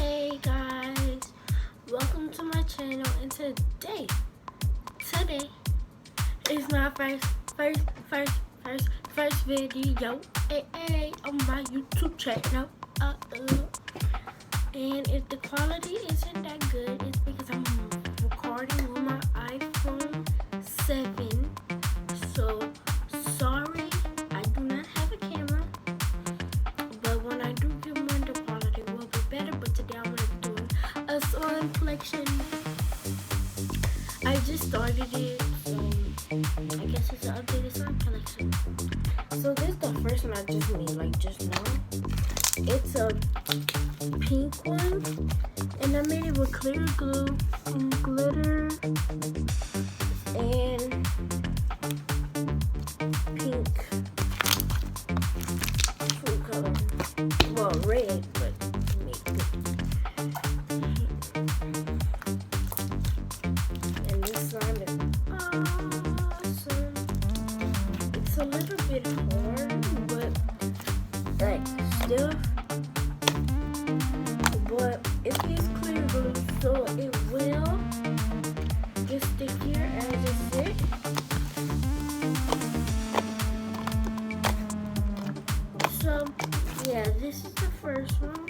Hey guys, welcome to my channel, and today is my first video on my YouTube channel. And if the quality isn't that good, it's because I'm recording with my iPhone 7. So sorry, I do not have a camera. But when I do get one, the quality will be better. But today I'm going to be doing a slime collection. I just started it, so I guess it's an updated slime collection. So this is the first one I just made, like just now. It's a pink one, and I made it with clear glue and glitter and pink food color. Well, red, but make it. And this slime is awesome. It's a little bit hard, but like stiff. But it is clear glue, so it will just stick here as it sits. So yeah, this is the first one.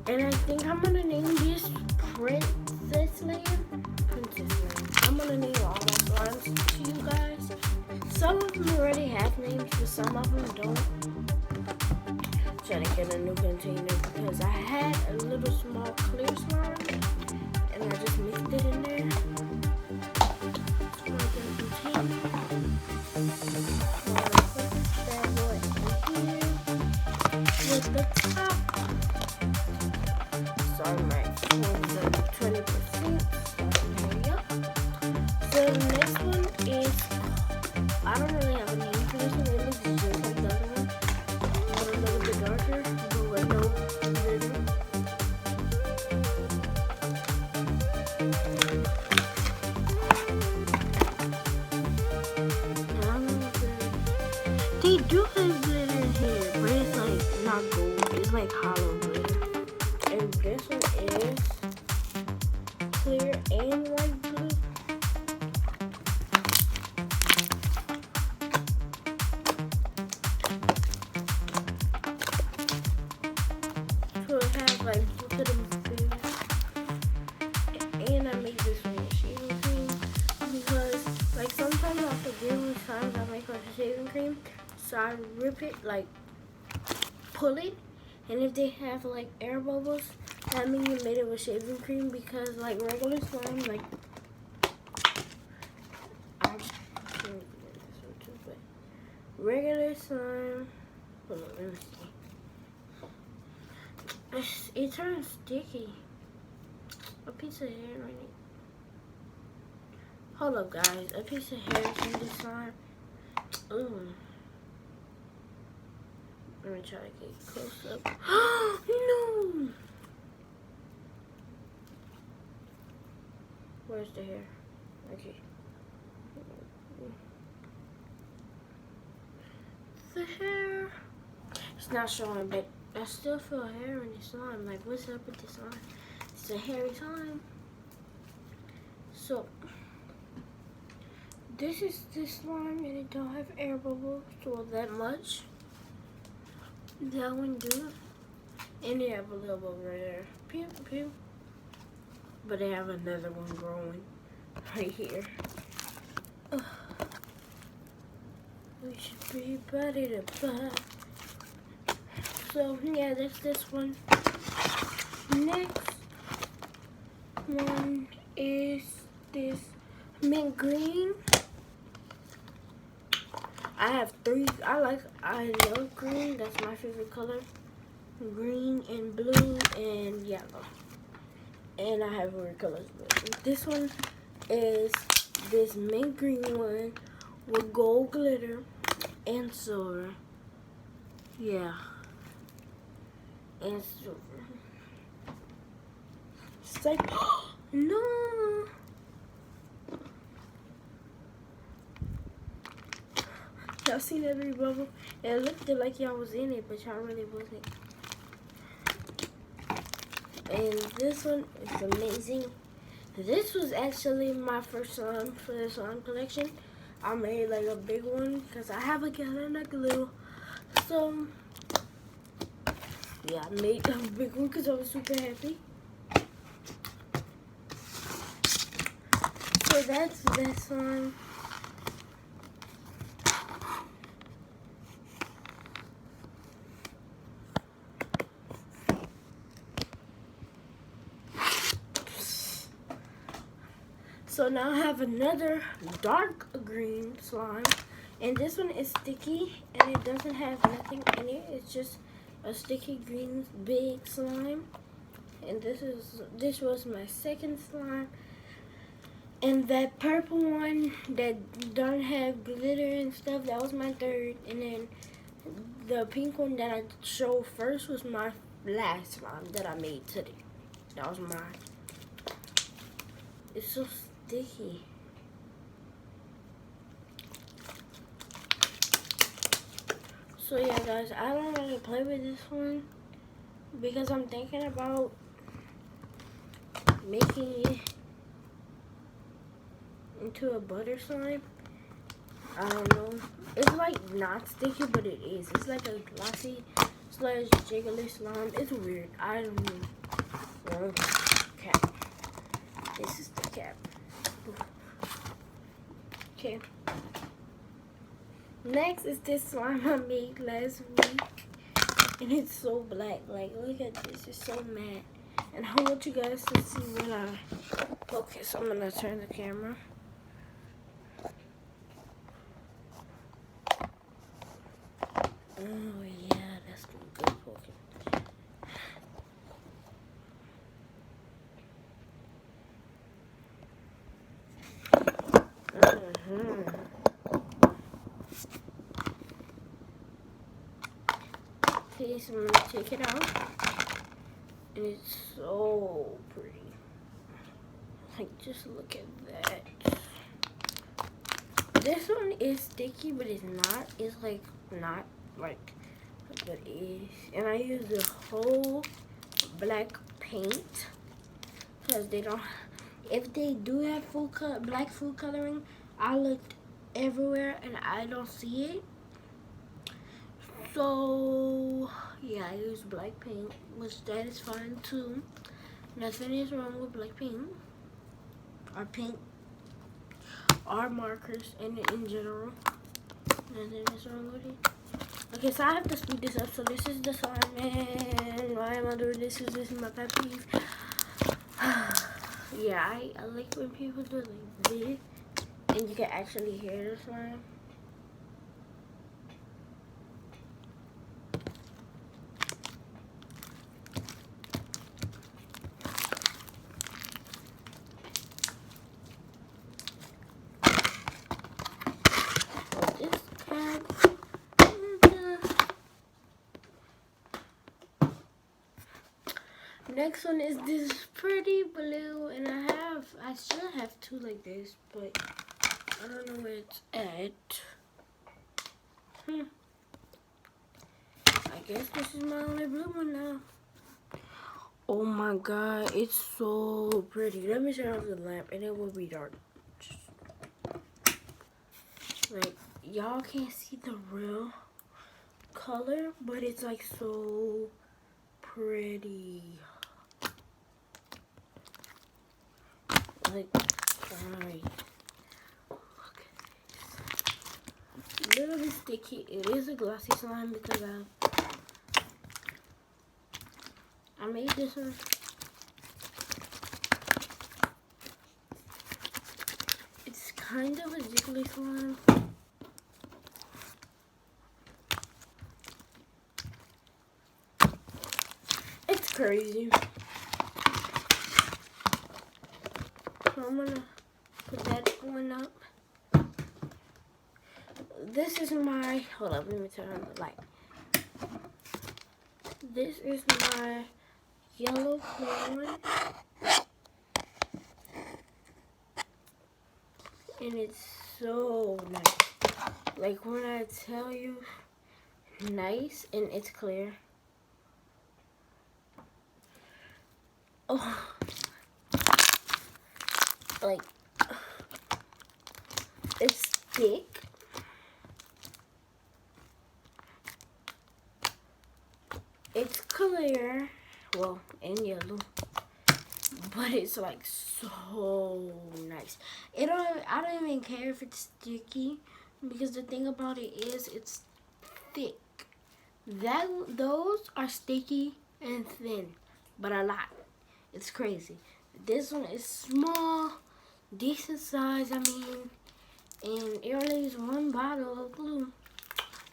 And I think I'm gonna name this Princess Land. I'm gonna name all my slimes to you guys. Some of them already have names, but some of them don't. Trying to get a new container because I had a little small clear slime and I just mixed it in there. So I get a container. With the top. So I might hold the 20%. So the next one is, I don't really have a name for this one. It looks just like the other one. But a little bit darker, but with no glitter. They do have glitter in here, but it's like not gold. It's like hollow glitter. And this one is clear and white glue. So it has like both of them things. And I made this one with shaving cream because like sometimes I forget which times I make like a shaving cream. So I rip it, like pull it, and if they have like air bubbles, that means you made it with shaving cream. Because like regular slime, like I can't do this one too, but regular slime. Hold on, let me see. It turns sticky. A piece of hair right here. Hold up, guys. A piece of hair is in this slime. Ooh. Let me try to get close up. No! Where's the hair? Okay. The hair. It's not showing, but I still feel hair in the slime. Like, what's up with this slime? It's a hairy slime. So, this is the slime, and it don't have air bubbles, so that much. That one do. And they have a little bubble right there. Pew, pew. But they have another one growing right here. Ugh. We should be ready to buy. So yeah, that's this one. Next one is this mint green. I have three. I love green. That's my favorite color. Green and blue and yellow. And I have weird colors. But this one is this mint green one with gold glitter and silver. Yeah. And silver. It's like, no. Y'all seen every bubble? It looked like y'all was in it, but y'all really wasn't. And this one is amazing. This was actually my first slime for the slime collection. I made like a big one because I have a gallon of glue. So yeah, I made a big one because I was super happy. So that's this one. So now I have another dark green slime, and this one is sticky, and it doesn't have nothing in it. It's just a sticky green big slime. And this was my second slime. And that purple one that don't have glitter and stuff, that was my third. And then the pink one that I showed first was my last slime that I made today. That was mine. It's so sticky. So yeah, guys, I don't really play with this one because I'm thinking about making it into a butter slime. I don't know. It's like not sticky, but it is. It's like a glossy slash jiggly slime. It's weird. I don't know. Cap. This is the cap. Okay. Next is this slime I made last week. And it's so black. Like, look at this. It's so matte. And I want you guys to see what I... Okay, so I'm going to turn the camera. Oh, yeah. That's good poking. Okay, so I'm gonna take it out, and it's so pretty. Like, just look at that. This one is sticky, but it's not. It's like not like, but it is. And I use the whole black paint because they don't. If they do have black food coloring, I looked everywhere and I don't see it. So yeah, I use black paint, which that is fine too. Nothing is wrong with black paint or paint or markers in general. Nothing is wrong with it. Okay, so I have to speed this up. So this is the slime, and why am I doing this? Is this my pet peeve? Yeah, I like when people do like this, and you can actually hear the slime. Next one is this pretty blue, and I still have two like this, but I don't know where it's at. I guess this is my only blue one now. Oh my god, it's so pretty. Let me turn off the lamp and it will be dark. Like, y'all can't see the real color, but it's like so pretty. Like, alright. Look at this. A little bit sticky. It is a glossy slime because I made this one. It's kind of a jiggly slime. It's crazy. So I'm gonna put that one up. This is my, hold up, let me turn on the light. This is my yellow one. And it's so nice. Like when I tell you nice and it's clear. Oh, like it's thick. It's clear, well, and yellow, but it's like so nice. I don't even care if it's sticky, because the thing about it is it's thick. Those are sticky and thin, but a lot. It's crazy. This one is small, decent size. I mean, and it only is one bottle of glue.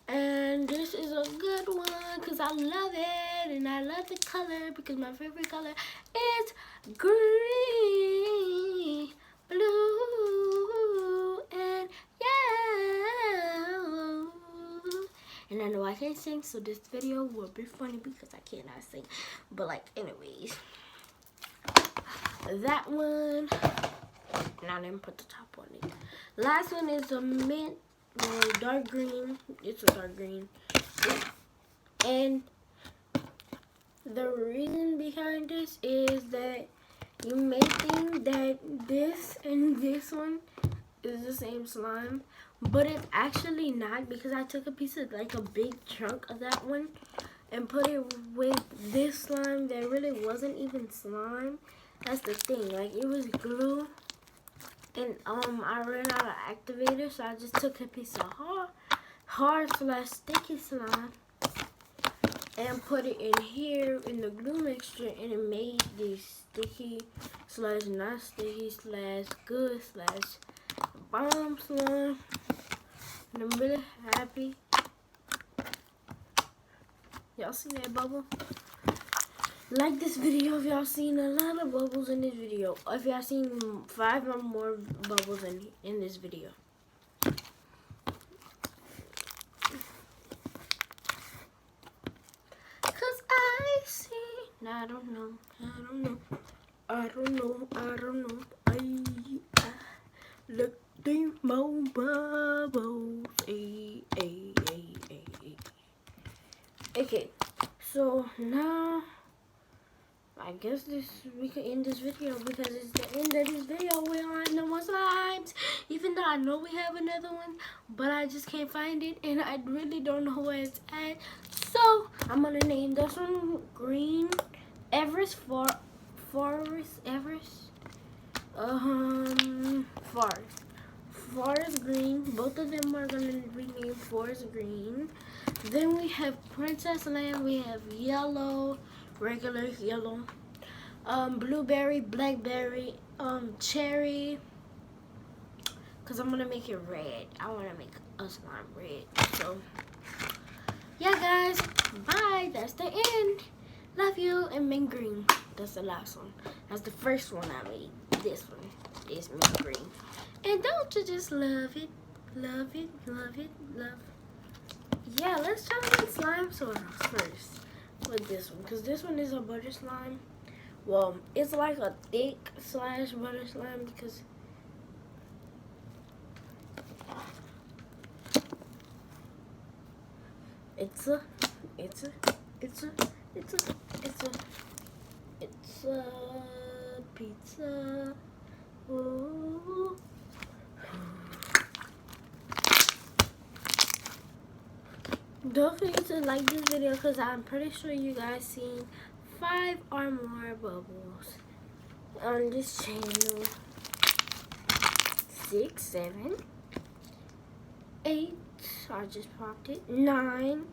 And this is a good one because I love it, and I love the color because my favorite color is green, blue, and yellow. And I know I can't sing, so this video will be funny because I cannot sing. But like, anyways, that one. Now let me put the top on it. Last one is a mint. Dark green. It's a dark green. And the reason behind this is that you may think that this and this one is the same slime, but it's actually not, because I took a piece of, like, a big chunk of that one and put it with this slime that really wasn't even slime. That's the thing. Like, it was glue. And I ran out of activator, so I just took a piece of hard / sticky slime and put it in here in the glue mixture, and it made this sticky / not sticky / good / bomb slime. And I'm really happy. Y'all see that bubble? Like this video if y'all seen a lot of bubbles in this video. If y'all seen 5 or more bubbles in this video. Cause I see. I don't know. I look the more bubbles. Okay, so now I guess we can end this video because it's the end of this video. We don't have no more slimes. Even though I know we have another one, but I just can't find it, and I really don't know where it's at. So I'm gonna name this one Green Everest Forest Green. Both of them are gonna be named Forest Green. Then we have Princess Land. We have yellow. Regular yellow, blueberry, blackberry, cherry, because I'm gonna make it red. I want to make a slime red. So yeah, guys, bye. That's the end. Love you. And mint green, that's the last one. That's the first one I made. This one is mint green. And don't you just love it? Love it. Yeah, let's try with slime soda first. With this one, because this one is a butter slime. Well, it's like a thick / butter slime because it's a pizza. Ooh. Don't forget to like this video because I'm pretty sure you guys seen 5 or more bubbles on this channel. 6, 7, 8. I just popped it. 9.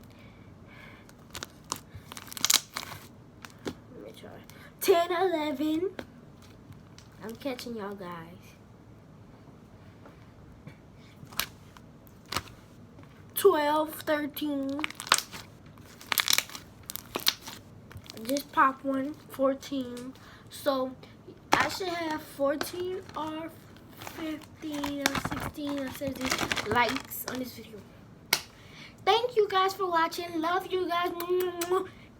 Let me try. 10, 11. I'm catching y'all guys. 12, 13. Just pop one. 14. So I should have 14 or 15 or 16 or 17 likes on this video. Thank you guys for watching. Love you guys.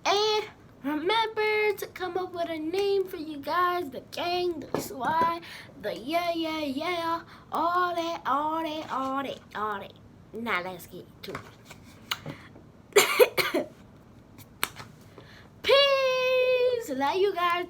And remember to come up with a name for you guys. The gang, the SWAT, the yeah. All that. Now let's get to it. Peace. Love you guys.